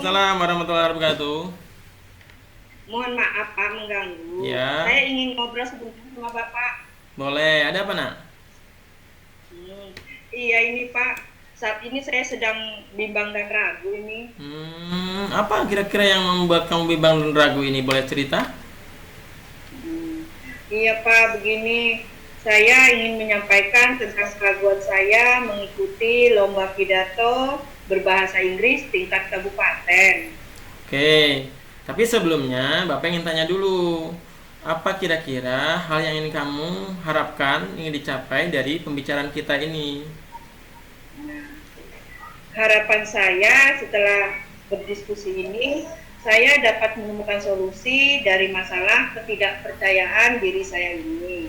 Waalaikumsalam warahmatullahi wabarakatuh. Mohon maaf Pak mengganggu. Ya, Saya ingin ngobrol sebentar sama Bapak. boleh. Ada apa, Nak? Hmm, Iya ini Pak, saat ini saya sedang bimbang dan ragu ini. Apa kira-kira yang membuat kamu bimbang dan ragu ini? Boleh cerita? Hmm, Iya Pak, begini. Saya ingin menyampaikan tentang keraguan saya mengikuti lomba pidato berbahasa Inggris tingkat kabupaten. Oke. Tapi sebelumnya, Bapak ingin tanya dulu. Apa kira-kira hal yang ingin kamu harapkan, ingin dicapai dari pembicaraan kita ini? Harapan saya setelah berdiskusi ini, saya dapat menemukan solusi dari masalah ketidakpercayaan diri saya ini.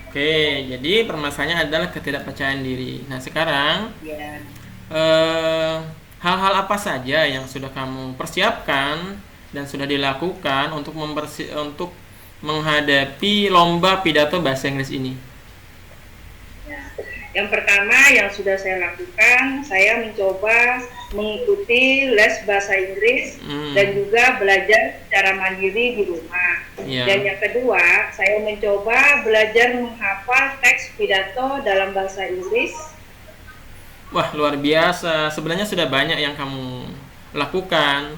Oke, jadi permasalahannya adalah ketidakpercayaan diri. Nah, sekarang Ya, eh, hal-hal apa saja yang sudah kamu persiapkan dan sudah dilakukan untuk menghadapi lomba pidato bahasa Inggris ini? yang pertama yang sudah saya lakukan, saya mencoba mengikuti les bahasa Inggris dan juga belajar secara mandiri di rumah. Ya. Dan yang kedua, saya mencoba belajar menghafal teks pidato dalam bahasa Inggris. Wah, luar biasa. Sebenarnya sudah banyak yang kamu lakukan.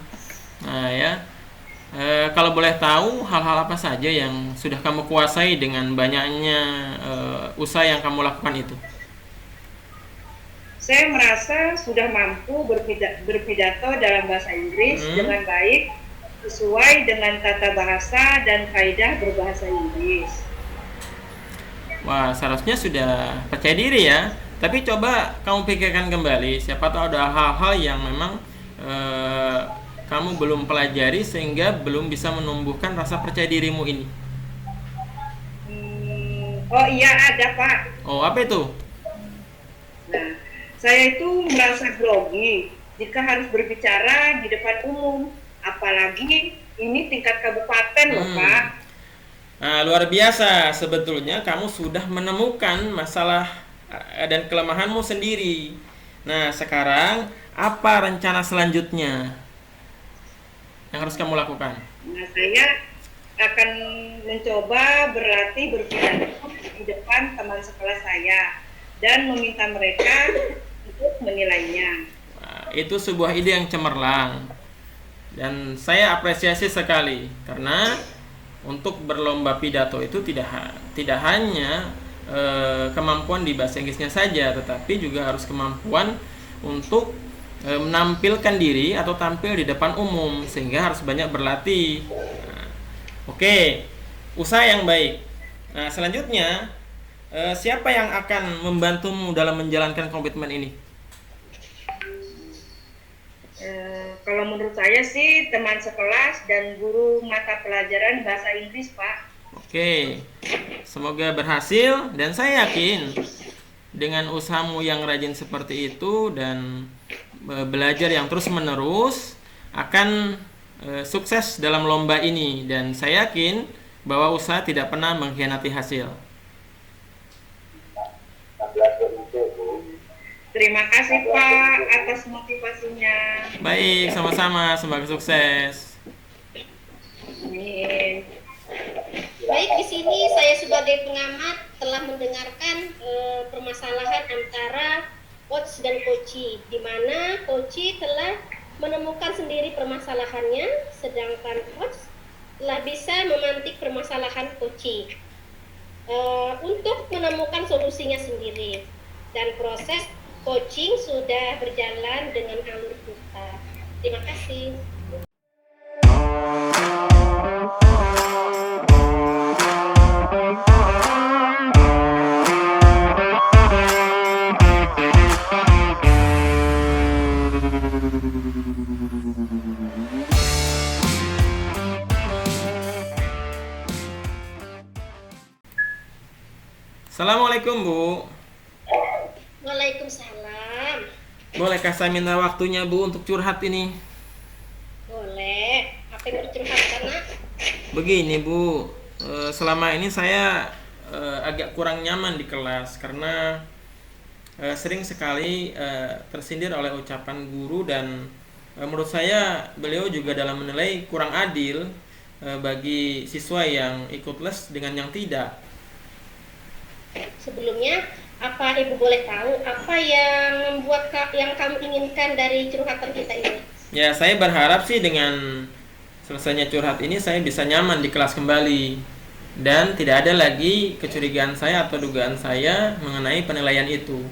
Nah, ya. Kalau boleh tahu hal-hal apa saja yang sudah kamu kuasai dengan banyaknya usaha yang kamu lakukan itu? Saya merasa sudah mampu berpidato dalam bahasa Inggris dengan baik, sesuai dengan tata bahasa dan kaidah berbahasa Inggris. Wah, seharusnya sudah percaya diri ya. Tapi coba kamu pikirkan kembali, siapa tahu ada hal-hal yang memang kamu belum pelajari sehingga belum bisa menumbuhkan rasa percaya dirimu ini. Oh iya ada Pak. Oh, apa itu? Nah, saya itu merasa grogi jika harus berbicara di depan umum, apalagi ini tingkat kabupaten loh Pak. Nah, luar biasa. Sebetulnya kamu sudah menemukan masalah dan kelemahanmu sendiri. Nah, sekarang apa rencana selanjutnya yang harus kamu lakukan? Nah, saya akan mencoba berlatih berpidato di depan teman sekelas saya dan meminta mereka untuk menilainya. Nah, itu sebuah ide yang cemerlang dan saya apresiasi sekali karena untuk berlomba pidato itu tidak hanya kemampuan di bahasa Inggrisnya saja, tetapi juga harus kemampuan untuk menampilkan diri atau tampil di depan umum sehingga harus banyak berlatih. Nah, oke, usaha yang baik. Nah, selanjutnya siapa yang akan membantumu dalam menjalankan komitmen ini? Kalau menurut saya sih teman sekelas dan guru mata pelajaran bahasa Inggris Pak. Oke, semoga berhasil dan saya yakin dengan usahamu yang rajin seperti itu dan belajar yang terus-menerus akan sukses dalam lomba ini dan saya yakin bahwa usaha tidak pernah mengkhianati hasil. Terima kasih Pak atas motivasinya. Baik, sama-sama, semoga sukses. Amin. Baik, di sini saya sebagai pengamat telah mendengarkan permasalahan antara coach dan coachee, di mana coachee telah menemukan sendiri permasalahannya, sedangkan coach telah bisa memantik permasalahan coachee untuk menemukan solusinya sendiri. Dan proses coaching sudah berjalan dengan alur putar. Terima kasih. Assalamualaikum Bu. Waalaikumsalam. Bolehkah saya minta waktunya Bu untuk curhat ini? Boleh. Apa yang bercurhat karena? Begini Bu, selama ini saya agak kurang nyaman di kelas karena sering sekali tersindir oleh ucapan guru dan menurut saya beliau juga dalam menilai kurang adil bagi siswa yang ikut les dengan yang tidak. Sebelumnya, apa Ibu boleh tahu apa yang membuat yang kamu inginkan dari curhatan kita ini? Ya, saya berharap sih dengan selesainya curhat ini saya bisa nyaman di kelas kembali dan tidak ada lagi kecurigaan saya atau dugaan saya mengenai penilaian itu.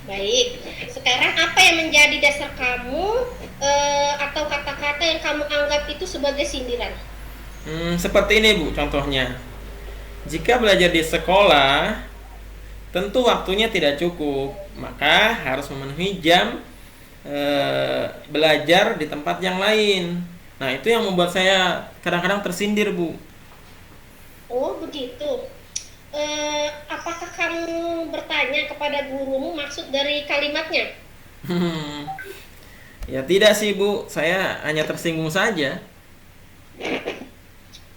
Baik, sekarang apa yang menjadi dasar kamu atau kata-kata yang kamu anggap itu sebagai sindiran? Seperti ini Bu, contohnya. Jika belajar di sekolah, tentu waktunya tidak cukup, maka harus memenuhi jam belajar di tempat yang lain. Nah, itu yang membuat saya kadang-kadang tersindir, Bu. Oh, begitu. Apakah kamu bertanya kepada gurumu maksud dari kalimatnya? Ya tidak sih Bu, saya hanya tersinggung saja.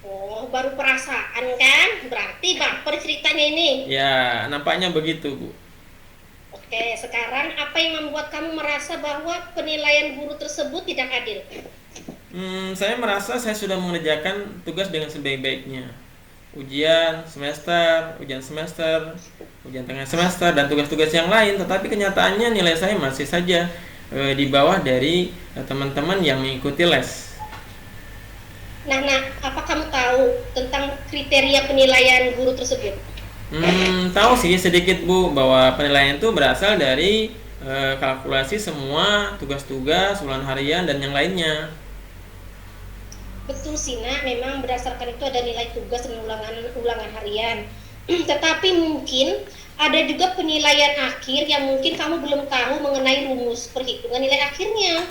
Oh, baru perasaan kan? Berarti baper ceritanya ini. Ya, nampaknya begitu Bu. Oke, sekarang apa yang membuat kamu merasa bahwa penilaian guru tersebut tidak adil? Saya merasa saya sudah mengerjakan tugas dengan sebaik-baiknya. Ujian semester, ujian tengah semester, dan tugas-tugas yang lain. Tetapi kenyataannya nilai saya masih saja di bawah dari teman-teman yang mengikuti les. Nah, apa kamu tahu tentang kriteria penilaian guru tersebut? Tahu sih sedikit Bu, bahwa penilaian itu berasal dari kalkulasi semua tugas-tugas, ulangan harian, dan yang lainnya. Betul sih Nak, memang berdasarkan itu ada nilai tugas dan ulangan harian. Tetapi mungkin ada juga penilaian akhir yang mungkin kamu belum tahu mengenai rumus perhitungan nilai akhirnya.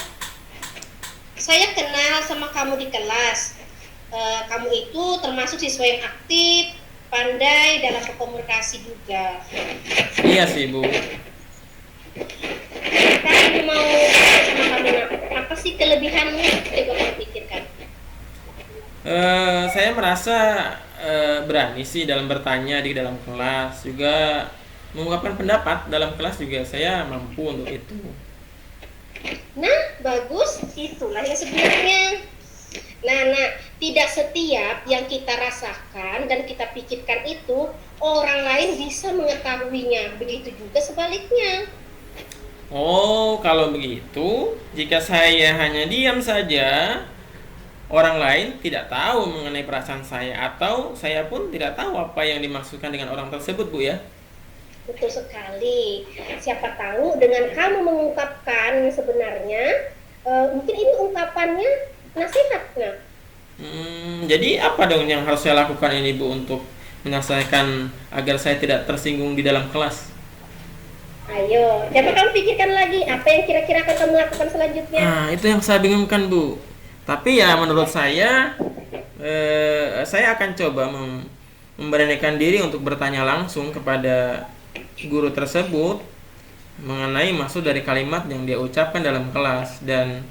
Saya kenal sama kamu di kelas. Kamu itu termasuk siswa yang aktif, pandai dalam berkomunikasi juga. Iya sih Bu. Sekarang mau sama kamu Nak, apa sih kelebihanmu? Coba kamu pikirkan. Saya merasa berani sih dalam bertanya di dalam kelas, juga mengungkapkan pendapat dalam kelas juga saya mampu untuk itu. Nah, bagus, itulah yang sebenarnya. Nah, tidak setiap yang kita rasakan dan kita pikirkan itu orang lain bisa mengetahuinya. Begitu juga sebaliknya. Oh, kalau begitu, jika saya hanya diam saja, orang lain tidak tahu mengenai perasaan saya, atau saya pun tidak tahu apa yang dimaksudkan dengan orang tersebut, Bu ya. Betul sekali. Siapa tahu dengan kamu mengungkapkan yang sebenarnya, mungkin ini ungkapannya nasihat. Nah, jadi apa dong yang harus saya lakukan ini Bu untuk menyelesaikan agar saya tidak tersinggung di dalam kelas? ayo, coba kamu pikirkan lagi apa yang kira-kira akan kamu lakukan selanjutnya. Nah, itu yang saya bingungkan Bu. Tapi ya menurut saya akan coba memberanikan diri untuk bertanya langsung kepada guru tersebut mengenai maksud dari kalimat yang dia ucapkan dalam kelas, dan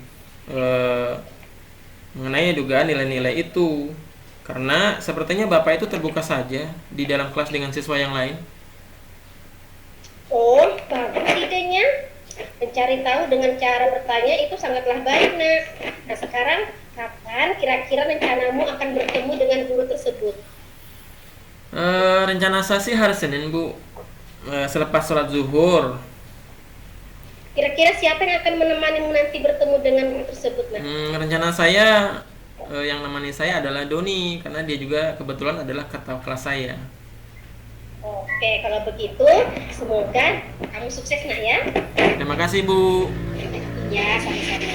mengenai dugaan nilai-nilai itu. Karena sepertinya Bapak itu terbuka saja di dalam kelas dengan siswa yang lain. Oh, bagus idenya. Mencari tahu dengan cara bertanya itu sangatlah baik, Nak. Nah, sekarang kapan kira-kira rencanamu akan bertemu dengan guru tersebut? Rencana saya sih hari Senin, Bu. Selepas sholat zuhur. Kira-kira siapa yang akan menemanimu nanti bertemu dengan guru tersebut, Nak? Rencana saya yang nemani saya adalah Doni, karena dia juga kebetulan adalah ketua kelas saya. Oke, kalau begitu semoga kamu sukses, Nak ya. Terima kasih, Bu. Ya, sama-sama.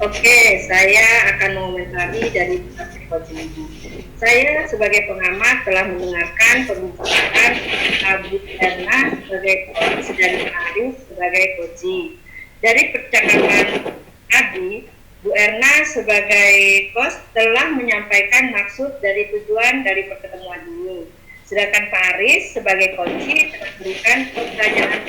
Oke, saya akan mengomentari dari perspektif ini. Saya sebagai pengamat telah mendengarkan pembicaraan Bu Erna sebagai coach dan Aris sebagai coach. Dari percakapan tadi, Bu Erna sebagai coach telah menyampaikan maksud dari tujuan dari pertemuan ini. Sedangkan Pak Aris sebagai coach telah memberikan pertanyaan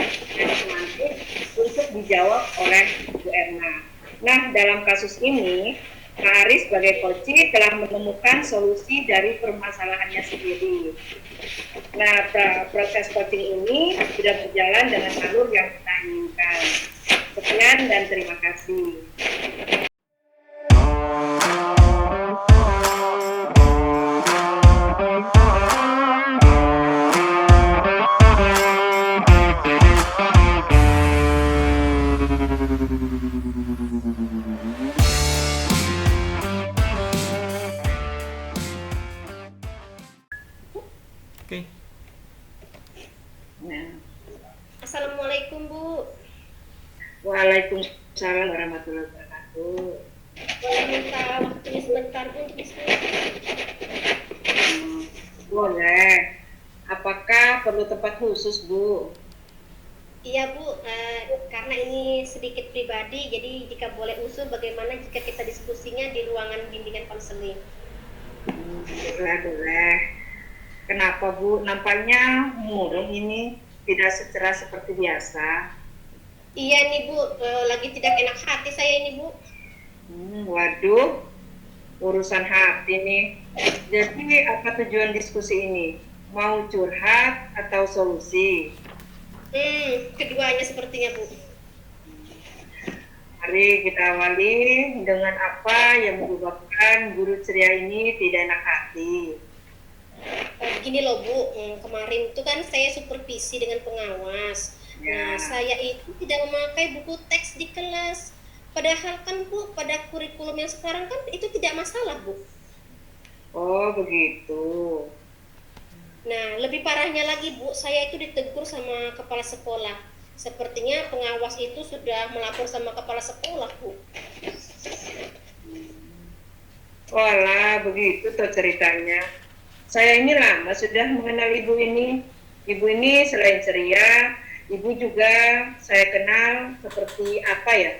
semantik untuk dijawab oleh Bu Erna. Nah, dalam kasus ini, Pak Aris sebagai coach telah menemukan solusi dari permasalahannya sendiri. Nah, proses coaching ini sudah berjalan dengan alur yang kita inginkan. Sekian dan terima kasih. Oke. Nah, Assalamualaikum Bu. Waalaikumsalam warahmatullahi wabarakatuh. Boleh minta waktunya sebentar Bu untuk diskusi? Boleh. Apakah perlu tempat khusus, Bu? Iya Bu, karena ini sedikit pribadi, jadi jika boleh usul bagaimana jika kita diskusinya di ruangan bimbingan konseling? Boleh. Kenapa, Bu? Nampaknya murung ini, tidak secerah seperti biasa. Iya nih Bu, lagi tidak enak hati saya ini Bu. Waduh, urusan hati nih. Jadi apa tujuan diskusi ini? Mau curhat atau solusi? Keduanya sepertinya Bu. Mari kita awali dengan apa yang menyebabkan guru ceria ini tidak enak hati. Gini loh Bu, kemarin itu kan saya supervisi dengan pengawas. Ya. Nah, saya itu tidak memakai buku teks di kelas. Padahal kan Bu, pada kurikulum yang sekarang kan itu tidak masalah Bu. Oh begitu. Nah, lebih parahnya lagi Bu, saya itu ditegur sama kepala sekolah. Sepertinya pengawas itu sudah melapor sama kepala sekolah Bu. Walah, begitu tuh ceritanya. Saya ini lama sudah mengenal ibu ini. Ibu ini selain ceria, ibu juga saya kenal seperti apa ya?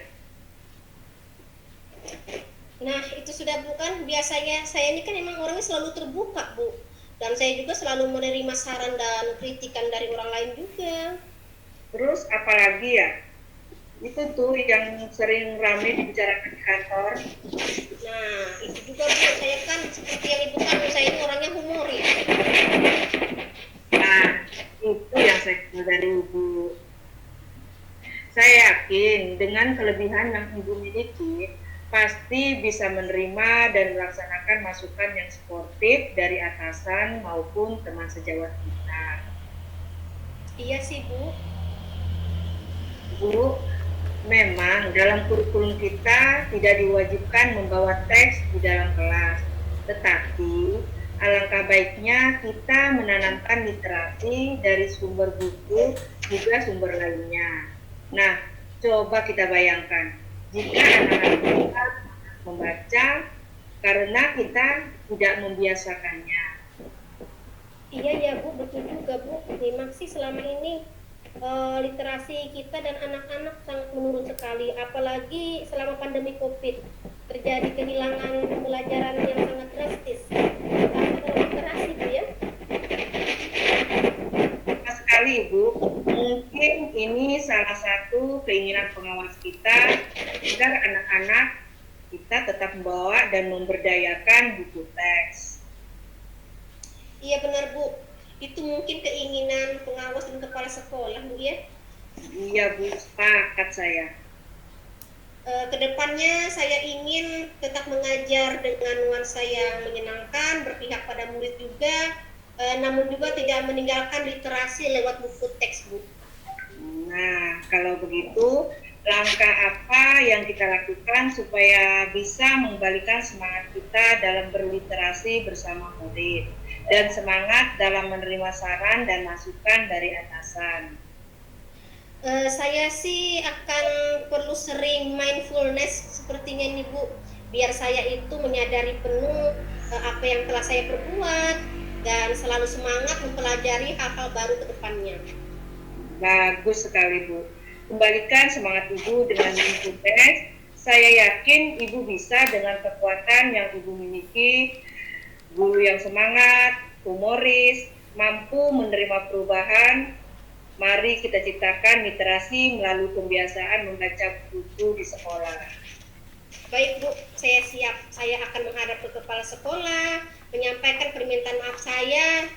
Nah, itu sudah bukan biasanya saya ini kan emang orangnya selalu terbuka Bu. Dan saya juga selalu menerima saran dan kritikan dari orang lain juga. Terus apalagi ya? Itu tuh yang sering ramai dibicarakan di kantor. Nah, itu juga Bu, saya kan seperti yang Ibu tahu, saya ini orangnya humoris. Nah, itu yang saya kenal dari ibu. Saya yakin dengan kelebihan yang ibu miliki, pasti bisa menerima dan melaksanakan masukan yang sportif dari atasan maupun teman sejawat kita. Iya sih Bu. Bu, memang dalam kurikulum kita tidak diwajibkan membawa teks di dalam kelas, tetapi alangkah baiknya kita menanamkan literasi dari sumber buku juga sumber lainnya. Nah, coba kita bayangkan, jika anak-anak kita membaca karena kita tidak membiasakannya. Iya ya Bu, betul juga Bu. Memang sih selama ini literasi kita dan anak-anak sangat menurun sekali, apalagi selama pandemi COVID terjadi kehilangan pembelajaran yang sangat drastis. Terutama dalam literasi Bu ya. Sama sekali Ibu, mungkin ini salah satu keinginan pengawas kita agar anak-anak kita tetap membawa dan memberdayakan buku teks. Iya benar Bu, itu mungkin keinginan pengawas dan kepala sekolah Bu ya. Iya Bu, sepakat saya. Kedepannya saya ingin tetap mengajar dengan nuansa yang menyenangkan, berpihak pada murid juga, namun juga tidak meninggalkan literasi lewat buku teks Bu. Nah, kalau begitu, langkah apa yang kita lakukan supaya bisa mengembalikan semangat kita dalam berliterasi bersama murid dan semangat dalam menerima saran dan masukan dari atasan? Saya sih akan perlu sering mindfulness sepertinya ini Bu, biar saya itu menyadari penuh apa yang telah saya perbuat dan selalu semangat mempelajari hal-hal baru ke depannya. Bagus sekali Bu. Kembalikan semangat Ibu dengan buku teks. Saya yakin Ibu bisa dengan kekuatan yang Ibu miliki, guru yang semangat, humoris, mampu menerima perubahan. Mari kita ciptakan literasi melalui pembiasaan membaca buku di sekolah. Baik Bu, saya siap. Saya akan menghadap ke kepala sekolah, menyampaikan permintaan maaf saya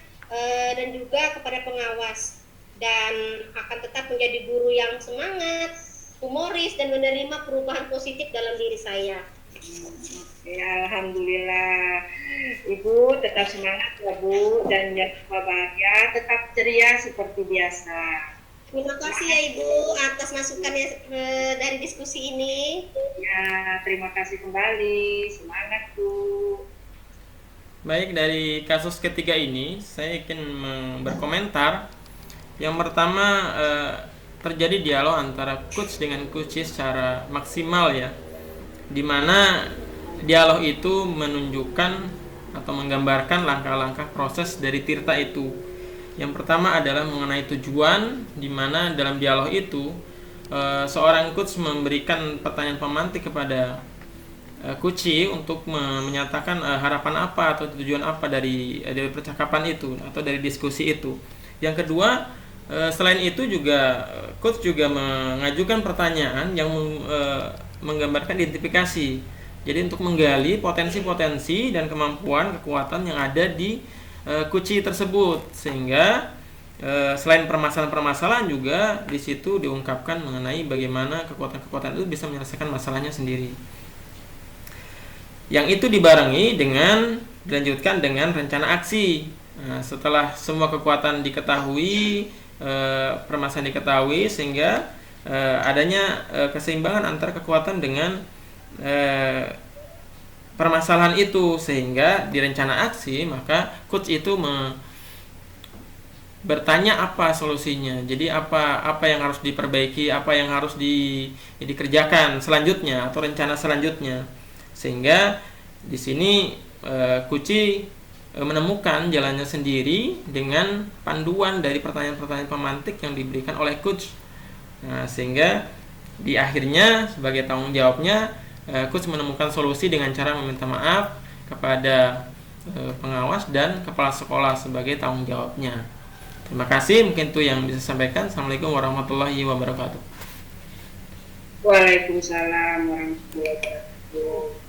dan juga kepada pengawas, dan akan tetap menjadi guru yang semangat, humoris dan menerima perubahan positif dalam diri saya. Ya, alhamdulillah. Ibu tetap semangat ya Bu, dan jangan lupa bahagia, tetap ceria seperti biasa. Terima kasih ya Ibu atas masukannya dari diskusi ini. Ya, terima kasih kembali. Semangat Bu. Baik, dari kasus ketiga ini saya ingin berkomentar. Yang pertama, terjadi dialog antara coach dengan coachee secara maksimal ya, dimana dialog itu menunjukkan atau menggambarkan langkah-langkah proses dari Tirta itu. Yang pertama adalah mengenai tujuan, dimana dalam dialog itu seorang coach memberikan pertanyaan pemantik kepada coachee untuk menyatakan harapan apa atau tujuan apa dari percakapan itu atau dari diskusi itu. Yang kedua, selain itu juga coach juga mengajukan pertanyaan yang menggambarkan identifikasi. Jadi untuk menggali potensi-potensi dan kemampuan kekuatan yang ada di coachee tersebut, sehingga selain permasalahan-permasalahan juga di situ diungkapkan mengenai bagaimana kekuatan-kekuatan itu bisa menyelesaikan masalahnya sendiri. Yang itu dibarengi dengan dilanjutkan dengan rencana aksi. Nah, setelah semua kekuatan diketahui, permasalahan diketahui, sehingga adanya keseimbangan antara kekuatan dengan permasalahan itu, sehingga di rencana aksi maka coach itu bertanya apa solusinya. Jadi apa yang harus diperbaiki, apa yang harus dikerjakan selanjutnya atau rencana selanjutnya, sehingga di sini coachee menemukan jalannya sendiri dengan panduan dari pertanyaan-pertanyaan pemantik yang diberikan oleh coach. Nah, sehingga di akhirnya sebagai tanggung jawabnya coach menemukan solusi dengan cara meminta maaf kepada pengawas dan kepala sekolah sebagai tanggung jawabnya. Terima kasih, mungkin itu yang bisa saya sampaikan. Assalamualaikum warahmatullahi wabarakatuh. Waalaikumsalam warahmatullahi wabarakatuh.